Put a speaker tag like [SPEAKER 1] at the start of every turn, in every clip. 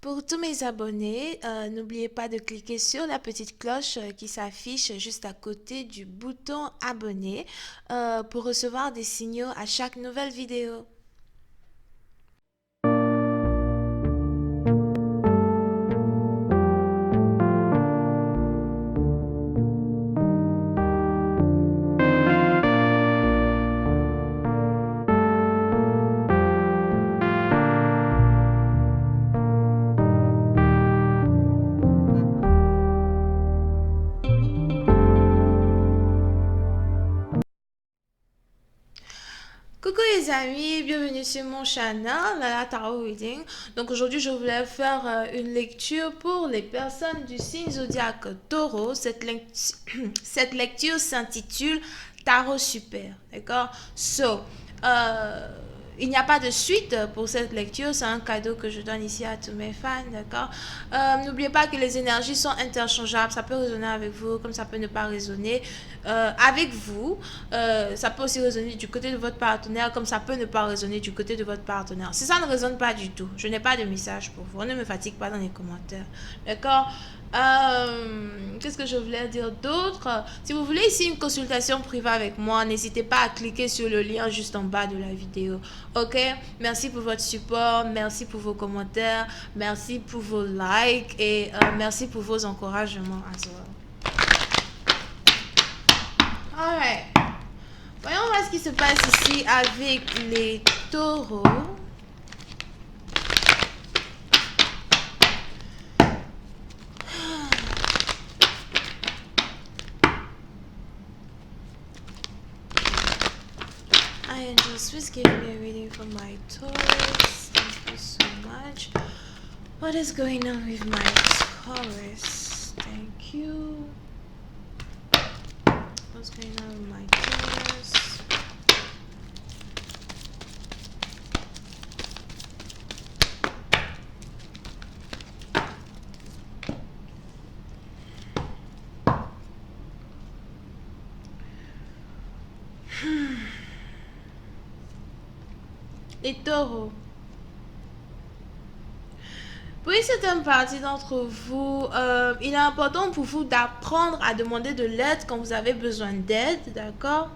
[SPEAKER 1] Pour tous mes abonnés, n'oubliez pas de cliquer sur la petite cloche qui s'affiche juste à côté du bouton abonner pour recevoir des signaux à chaque nouvelle vidéo. Coucou les amis, bienvenue sur mon channel, Lala Tarot Reading. Donc aujourd'hui je voulais faire une lecture pour les personnes du signe zodiaque Taureau. Cette lecture s'intitule Tarot Super, d'accord? Il n'y a pas de suite pour cette lecture, c'est un cadeau que je donne ici à tous mes fans, d'accord? N'oubliez pas que les énergies sont interchangeables, ça peut résonner avec vous comme ça peut ne pas résonner avec vous. Ça peut aussi résonner du côté de votre partenaire comme ça peut ne pas résonner du côté de votre partenaire. Si ça ne résonne pas du tout, je n'ai pas de message pour vous, on ne me fatigue pas dans les commentaires, d'accord? Qu'est-ce que je voulais dire d'autre? Si vous voulez ici une consultation privée avec moi, n'hésitez pas à cliquer sur le lien juste en bas de la vidéo. Ok? Merci pour votre support, merci pour vos commentaires, merci pour vos likes et merci pour vos encouragements as well. Alright. Voyons voir ce qui se passe ici avec les taureaux. Angels, please give me a reading for my Taurus. Thank you so much. What is going on with my Taurus? Thank you. What's going on with my Taurus? Les taureaux. Pour une certaine partie d'entre vous, il est important pour vous d'apprendre à demander de l'aide quand vous avez besoin d'aide, d'accord?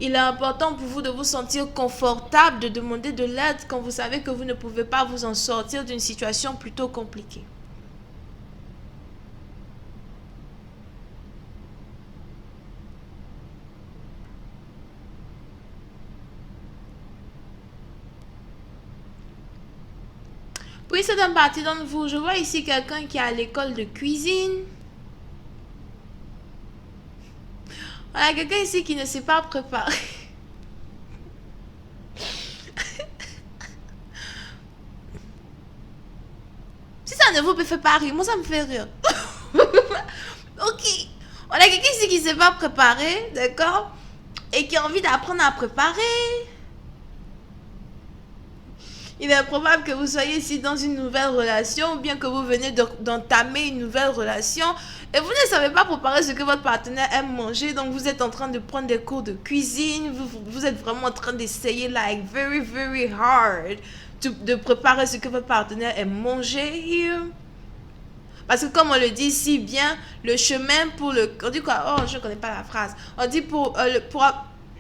[SPEAKER 1] Il est important pour vous de vous sentir confortable de demander de l'aide quand vous savez que vous ne pouvez pas vous en sortir d'une situation plutôt compliquée. Pour une certaine partie d'entre vous, je vois ici quelqu'un qui est à l'école de cuisine. Voilà, quelqu'un ici qui ne sait pas préparer. Si ça ne vous fait pas rire, moi ça me fait rire. Ok. On a quelqu'un ici qui ne sait pas préparer, d'accord? Et qui a envie d'apprendre à préparer. Il est probable que vous soyez ici dans une nouvelle relation ou bien que vous venez d'entamer une nouvelle relation et vous ne savez pas préparer ce que votre partenaire aime manger. Donc vous êtes en train de prendre des cours de cuisine. Vous êtes vraiment en train d'essayer like very very hard de préparer ce que votre partenaire aime manger. Parce que comme on le dit si bien, le chemin pour le... On dit quoi? Oh, je ne connais pas la phrase. On dit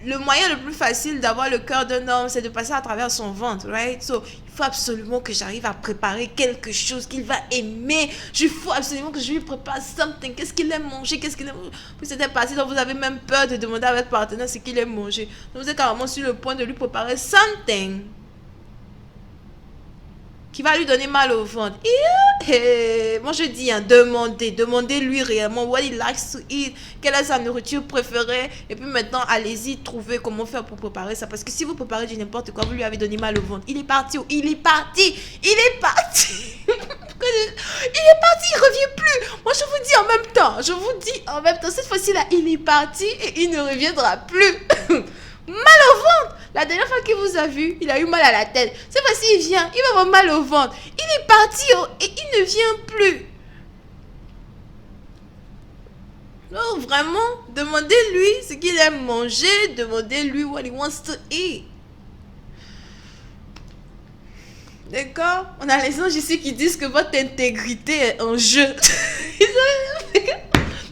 [SPEAKER 1] le moyen le plus facile d'avoir le cœur d'un homme, c'est de passer à travers son ventre, right? So, il faut absolument que j'arrive à préparer quelque chose qu'il va aimer. Il faut absolument que je lui prépare something. Qu'est-ce qu'il aime manger? Qu'est-ce qu'il aime... Vous êtes parti, donc vous avez même peur de demander à votre partenaire ce qu'il aime manger. Donc vous êtes carrément sur le point de lui préparer something qui va lui donner mal au ventre. Moi je dis, hein, demandez-lui réellement what he likes to eat, quelle est sa nourriture préférée, et puis maintenant allez-y, trouvez comment faire pour préparer ça, parce que si vous préparez du n'importe quoi, vous lui avez donné mal au ventre. Il est parti, il est parti, il est parti. Il revient plus. Moi je vous dis en même temps, cette fois-ci là, il est parti et il ne reviendra plus. Mal au ventre. La dernière fois qu'il vous a vu, il a eu mal à la tête. Cette fois-ci, il vient, il va avoir mal au ventre. Il est parti et il ne vient plus. Non, vraiment, demandez-lui ce qu'il aime manger. Demandez-lui what he wants to eat. D'accord? On a les anges ici qui disent que votre intégrité est en jeu.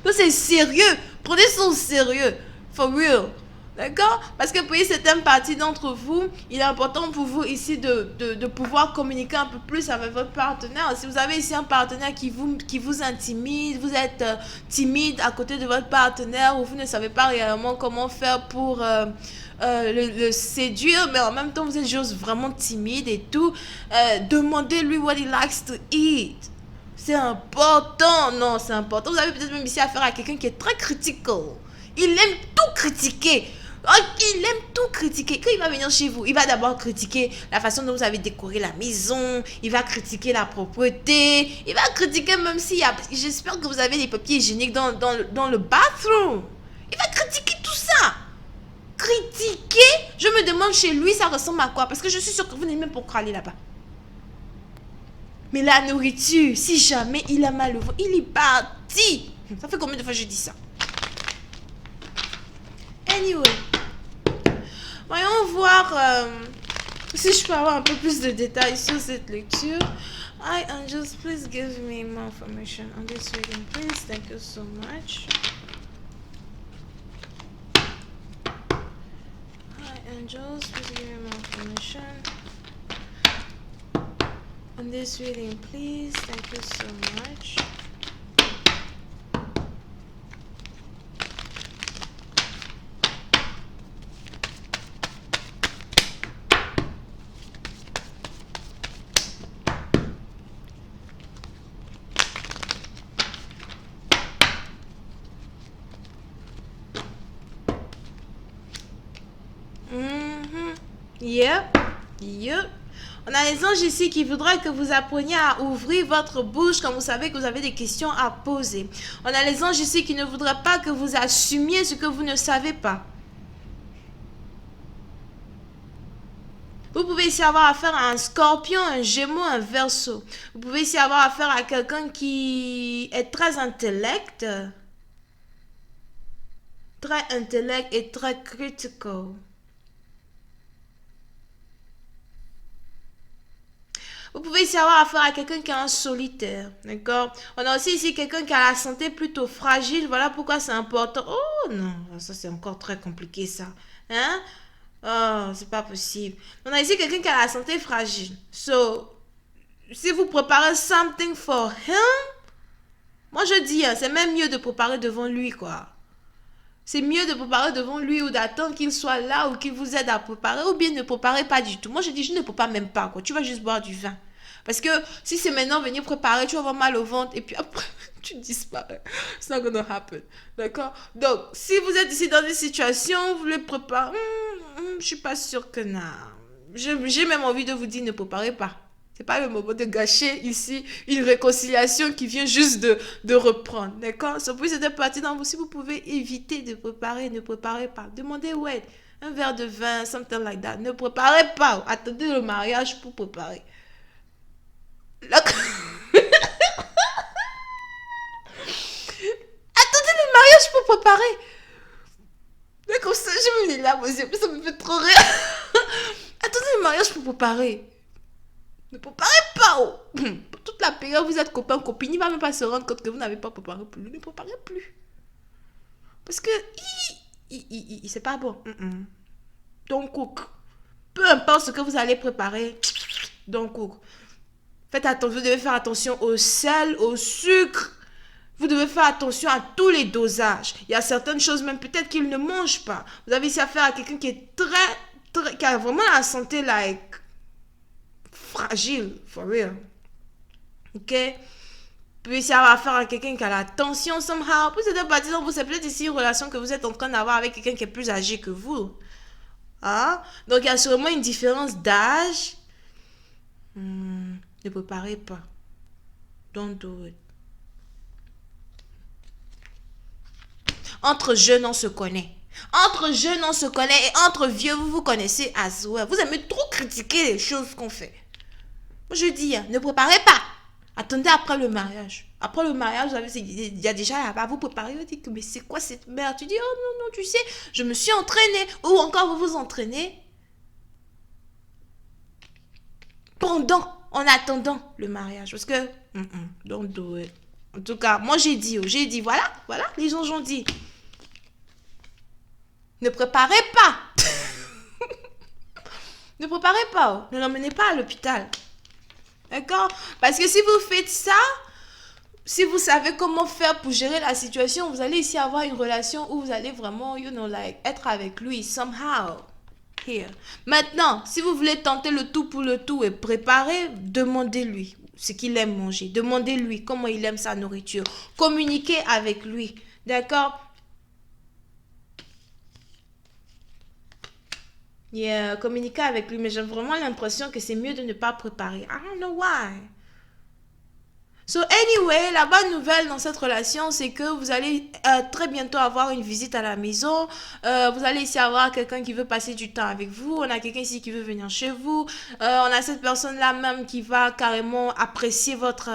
[SPEAKER 1] Donc c'est sérieux. Prenez ça au sérieux. For real. D'accord? Parce que pour certaines parties d'entre vous, il est important pour vous ici de pouvoir communiquer un peu plus avec votre partenaire. Si vous avez ici un partenaire qui vous intimide, vous êtes timide à côté de votre partenaire ou vous ne savez pas réellement comment faire pour le séduire, mais en même temps vous êtes juste vraiment timide et tout, demandez-lui what he likes to eat. C'est important, non, c'est important. Vous avez peut-être même ici affaire à quelqu'un qui est très critical. Il aime tout critiquer. Il aime tout critiquer. Quand il va venir chez vous, il va d'abord critiquer la façon dont vous avez décoré la maison. Il va critiquer la propreté. Il va critiquer même s'il y a... J'espère que vous avez des papiers hygiéniques dans le bathroom. Il va critiquer tout ça. Critiquer, je me demande chez lui, ça ressemble à quoi? Parce que je suis sûre que vous n'êtes même pas encore allé là-bas. Mais la nourriture, si jamais il a mal au ventre, il est parti. Ça fait combien de fois je dis ça? Anyway, voyons voir si je peux avoir un peu plus de détails sur cette lecture. Hi angels, please give me more information on this reading, please. Thank you so much. Hi angels, please give me more information on this reading, please. Thank you so much. Yep. On a les anges ici qui voudraient que vous appreniez à ouvrir votre bouche quand vous savez que vous avez des questions à poser. On a les anges ici qui ne voudraient pas que vous assumiez ce que vous ne savez pas. Vous pouvez ici avoir affaire à un scorpion, un gémeau, un verseau. Vous pouvez ici avoir affaire à quelqu'un qui est très intellect et très critical. Vous pouvez ici avoir affaire à quelqu'un qui est un solitaire, d'accord? On a aussi ici quelqu'un qui a la santé plutôt fragile, voilà pourquoi c'est important. Oh non, ça c'est encore très compliqué ça. Hein? Oh, c'est pas possible. On a ici quelqu'un qui a la santé fragile. So, si vous préparez something for him, moi je dis, hein, c'est même mieux de préparer devant lui, quoi. C'est mieux de préparer devant lui ou d'attendre qu'il soit là ou qu'il vous aide à préparer ou bien ne préparer pas du tout. Moi, je dis, je ne prépare même pas, quoi. Tu vas juste boire du vin. Parce que si c'est maintenant venir préparer, tu vas avoir mal au ventre et puis après, tu disparais. It's not gonna happen. D'accord? Donc, si vous êtes ici dans une situation, vous voulez préparer, je suis pas sûre que non. J'ai même envie de vous dire, ne préparez pas. C'est pas le moment de gâcher ici une réconciliation qui vient juste de reprendre. D'accord? Ça peut être partie dans vous. Si vous pouvez éviter de préparer, ne préparez pas. Demandez, ouais, un verre de vin, something like that. Ne préparez pas. Attendez le mariage pour préparer. Attendez le mariage pour préparer. D'accord, ça, je me dis là, ça me fait trop rire. Attendez le mariage pour préparer. Ne préparez pas. Oh. Pour toute la période, vous êtes copain, copine. Il ne va même pas se rendre compte que vous n'avez pas préparé plus. Ne préparez plus. Parce que c'est pas bon. Don't cook. Peu importe ce que vous allez préparer, don't cook. Faites attention, vous devez faire attention au sel, au sucre. Vous devez faire attention à tous les dosages. Il y a certaines choses même peut-être qu'il ne mange pas. Vous avez ici affaire à quelqu'un qui est qui a vraiment la santé like fragile, for real. Ok? Puis ici avoir affaire à quelqu'un qui a la tension somehow. Puis c'est parti dans vous, c'est peut-être ici une relation que vous êtes en train d'avoir avec quelqu'un qui est plus âgé que vous. Ah? Donc il y a sûrement une différence d'âge. Ne préparez pas. Don't do it. Entre jeunes, on se connaît. Entre jeunes, on se connaît. Et entre vieux, vous vous connaissez as well. Vous aimez trop critiquer les choses qu'on fait. Moi, je dis, ne préparez pas. Attendez après le mariage. Après le mariage, il y a déjà là-bas, vous préparez, vous dites, mais c'est quoi cette merde? Tu dis, oh non, tu sais, je me suis entraînée. Ou encore, vous vous entraînez en attendant le mariage. Parce que, don't do it. En tout cas, moi j'ai dit, voilà, les gens ont dit. Ne préparez pas. Ne préparez pas. Ne l'emmenez pas à l'hôpital. D'accord? Parce que si vous faites ça, si vous savez comment faire pour gérer la situation, vous allez ici avoir une relation où vous allez vraiment, être avec lui, somehow. Here. Maintenant, si vous voulez tenter le tout pour le tout et préparer, demandez-lui ce qu'il aime manger. Demandez-lui comment il aime sa nourriture. Communiquez avec lui. D'accord? Communiquez avec lui. Mais j'ai vraiment l'impression que c'est mieux de ne pas préparer. I don't know why. So anyway, la bonne nouvelle dans cette relation, c'est que vous allez très bientôt avoir une visite à la maison. Vous allez ici avoir quelqu'un qui veut passer du temps avec vous. On a quelqu'un ici qui veut venir chez vous. On a cette personne-là même qui va carrément apprécier votre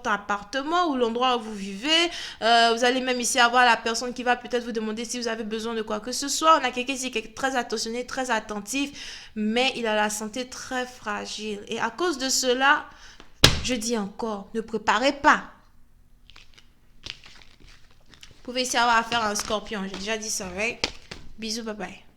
[SPEAKER 1] appartement ou l'endroit où vous vivez. Vous allez même ici avoir la personne qui va peut-être vous demander si vous avez besoin de quoi que ce soit. On a quelqu'un ici qui est très attentionné, très attentif, mais il a la santé très fragile. Et à cause de cela, je dis encore, ne préparez pas. Vous pouvez ici avoir affaire à un scorpion. J'ai déjà dit ça, right? Bisous, bye bye.